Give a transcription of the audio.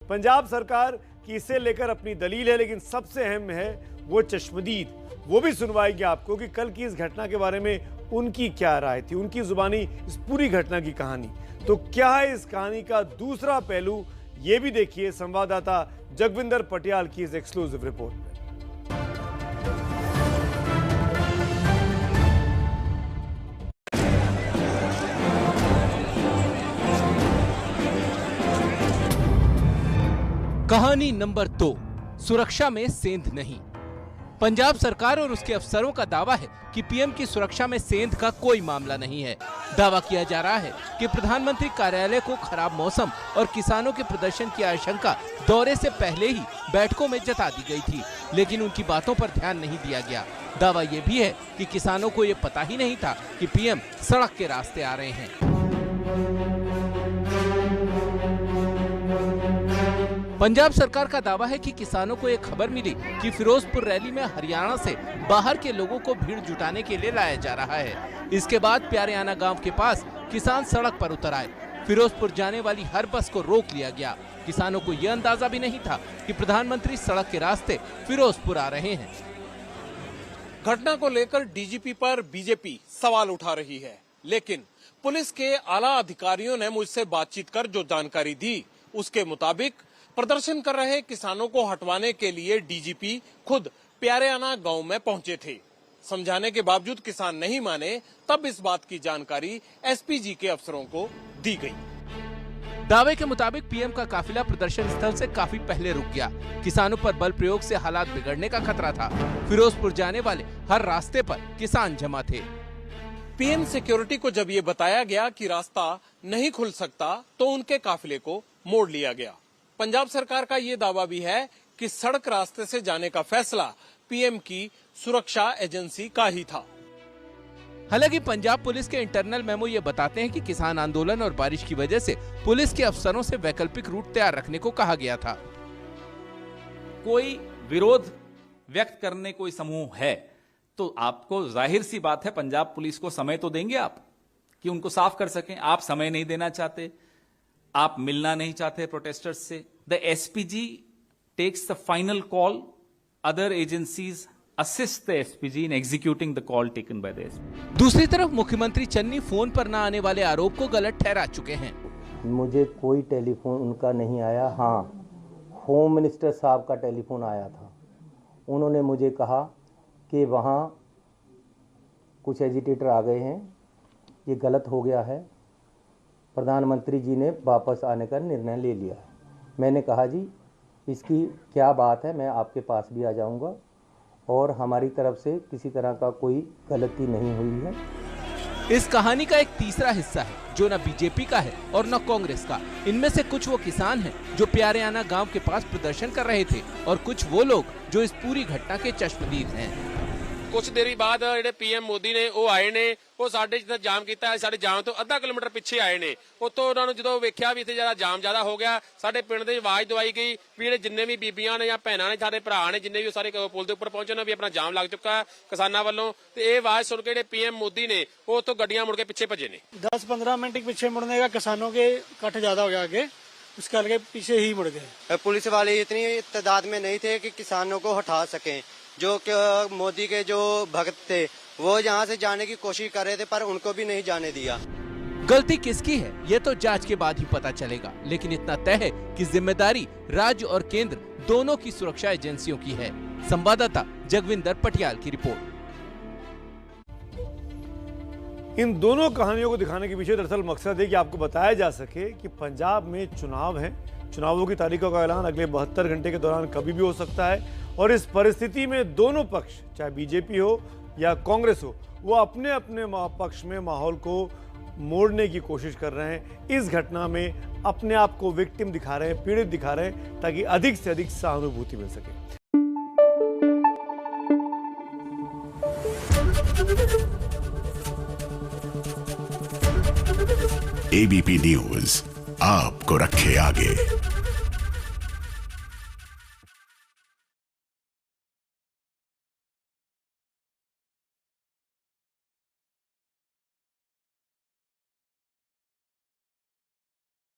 पंजाब सरकार की इसे लेकर अपनी दलील है, लेकिन सबसे अहम है वो चश्मदीद। वो भी सुनवाएगी आपको कि कल की इस घटना के बारे में उनकी क्या राय थी, उनकी जुबानी इस पूरी घटना की कहानी। तो क्या है इस कहानी का दूसरा पहलू, ये भी देखिए संवाददाता जगविंदर पटियाल की इस एक्सक्लूसिव रिपोर्ट में। कहानी नंबर 2, सुरक्षा में सेंध नहीं। पंजाब सरकार और उसके अफसरों का दावा है कि पीएम की सुरक्षा में सेंध का कोई मामला नहीं है। दावा किया जा रहा है कि प्रधानमंत्री कार्यालय को खराब मौसम और किसानों के प्रदर्शन की आशंका दौरे से पहले ही बैठकों में जता दी गई थी, लेकिन उनकी बातों पर ध्यान नहीं दिया गया। दावा ये भी है कि किसानों को ये पता ही नहीं था कि पीएम सड़क के रास्ते आ रहे हैं। पंजाब सरकार का दावा है कि किसानों को एक खबर मिली कि फिरोजपुर रैली में हरियाणा से बाहर के लोगों को भीड़ जुटाने के लिए लाया जा रहा है। इसके बाद प्यारेआना गांव के पास किसान सड़क पर उतर आए। फिरोजपुर जाने वाली हर बस को रोक लिया गया। किसानों को यह अंदाजा भी नहीं था कि प्रधानमंत्री सड़क के रास्ते फिरोजपुर आ रहे हैं। घटना को लेकर डीजीपी पर बीजेपी सवाल उठा रही है, लेकिन पुलिस के आला अधिकारियों ने मुझसे बातचीत कर जो जानकारी दी उसके मुताबिक प्रदर्शन कर रहे किसानों को हटवाने के लिए डीजीपी खुद प्यारेआना गांव में पहुंचे थे। समझाने के बावजूद किसान नहीं माने, तब इस बात की जानकारी एसपीजी के अफसरों को दी गई। दावे के मुताबिक पीएम का काफिला प्रदर्शन स्थल से काफी पहले रुक गया। किसानों पर बल प्रयोग से हालात बिगड़ने का खतरा था। फिरोजपुर जाने वाले हर रास्ते पर किसान जमा थे। पीएम सिक्योरिटी को जब ये बताया गया कि रास्ता नहीं खुल सकता, तो उनके काफिले को मोड़ लिया गया। पंजाब सरकार का ये दावा भी है कि सड़क रास्ते से जाने का फैसला पीएम की सुरक्षा एजेंसी का ही था। हालांकि पंजाब पुलिस के इंटरनल मेमो ये बताते हैं कि किसान आंदोलन और बारिश की वजह से पुलिस के अफसरों से वैकल्पिक रूट तैयार रखने को कहा गया था। कोई विरोध व्यक्त करने कोई समूह है तो आपको जाहिर सी बात है पंजाब पुलिस को समय तो देंगे आप कि उनको साफ कर सकें। आप समय नहीं देना चाहते, आप मिलना नहीं चाहते प्रोटेस्टर्स से। The SPG takes the final call, other agencies assist the SPG in executing the call taken by the SPG. दूसरी तरफ मुख्यमंत्री चन्नी फोन पर न आने वाले आरोप को गलत ठहरा चुके हैं। मुझे कोई टेलीफोन उनका नहीं आया। हाँ, होम मिनिस्टर साहब का टेलीफोन आया था। उन्होंने मुझे कहा कि वहाँ कुछ एजिटेटर आ गए हैं, ये गलत हो गया है, प्रधानमंत्री जी ने वापस आने का निर्णय ले लिया है। मैंने कहा जी इसकी क्या बात है, मैं आपके पास भी आ जाऊंगा और हमारी तरफ से किसी तरह का कोई गलती नहीं हुई है। इस कहानी का एक तीसरा हिस्सा है जो न बीजेपी का है और न कांग्रेस का। इनमें से कुछ वो किसान हैं जो प्यारेआना गांव के पास प्रदर्शन कर रहे थे और कुछ वो लोग जो इस पूरी घटना के चश्मदीद हैं। कुछ देरी बाद ਜਿਹੜੇ पीएम मोदी ने ਉਹ ਆਏ ਨੇ, ਉਹ ਸਾਡੇ ਜਿੱਦਾਂ ਜਾਮ ਕੀਤਾ, ਸਾਡੇ ਜਾਮ ਤੋਂ ਅੱਧਾ ਕਿਲੋਮੀਟਰ ਪਿੱਛੇ ਆਏ ਨੇ। ਉਤੋਂ ਉਹਨਾਂ ਨੂੰ ਜਦੋਂ ਵੇਖਿਆ ਵੀ ਇੱਥੇ ਜ਼ਿਆਦਾ ਜਾਮ ਜ਼ਿਆਦਾ ਹੋ ਗਿਆ, ਸਾਡੇ ਪਿੰਡ ਦੇ ਆਵਾਜ਼ ਦਵਾਈ ਗਈ ਵੀ ਜਿਹੜੇ ਜਿੰਨੇ ਵੀ ਬੀਬੀਆਂ ਨੇ ਜਾਂ ਭੈਣਾਂ ਨੇ, ਸਾਡੇ ਭਰਾ ਨੇ, ਜਿੰਨੇ ਵੀ ਸਾਰੇ ਪੁਲ ਦੇ ਉੱਪਰ ਪਹੁੰਚੇ ਨੇ ਵੀ ਆਪਣਾ ਜਾਮ ਲੱਗ ਚੁੱਕਾ ਹੈ ਕਿਸਾਨਾਂ ਵੱਲੋਂ। ਤੇ ਇਹ ਆਵਾਜ਼ ਸੁਣ ਕੇ ਜਿਹੜੇ ਪੀਐਮ ਮੋਦੀ ਨੇ ਉਹ ਉਤੋਂ ਗੱਡੀਆਂ ਮੁੜ ਕੇ ਪਿੱਛੇ ਭੱਜੇ ਨੇ। 10-15 मिनट के पीछे मुड़ने का किसानों के इकट्ठ ज्यादा हो गया आगे, इस करके पीछे ही मुड़ गए। पुलिस वाले इतनी तादाद में नहीं थे कि किसानों को हटा सकें। जो मोदी के जो भक्त थे वो यहाँ से जाने की कोशिश कर रहे थे, पर उनको भी नहीं जाने दिया। गलती किसकी है ये तो जांच के बाद ही पता चलेगा, लेकिन इतना तय है कि जिम्मेदारी राज्य और केंद्र दोनों की सुरक्षा एजेंसियों की है। संवाददाता जगविंदर पटियाल की रिपोर्ट। इन दोनों कहानियों को दिखाने के पीछे दरअसल मकसद है कि आपको बताया जा सके कि पंजाब में चुनाव है, चुनावों की तारीखों का ऐलान अगले 72 घंटे के दौरान कभी भी हो सकता है। और इस परिस्थिति में दोनों पक्ष, चाहे बीजेपी हो या कांग्रेस हो, वो अपने अपने पक्ष में माहौल को मोड़ने की कोशिश कर रहे हैं। इस घटना में अपने आप को विक्टिम दिखा रहे हैं, पीड़ित दिखा रहे हैं, ताकि अधिक से अधिक सहानुभूति मिल सके। एबीपी न्यूज आपको रखे आगे।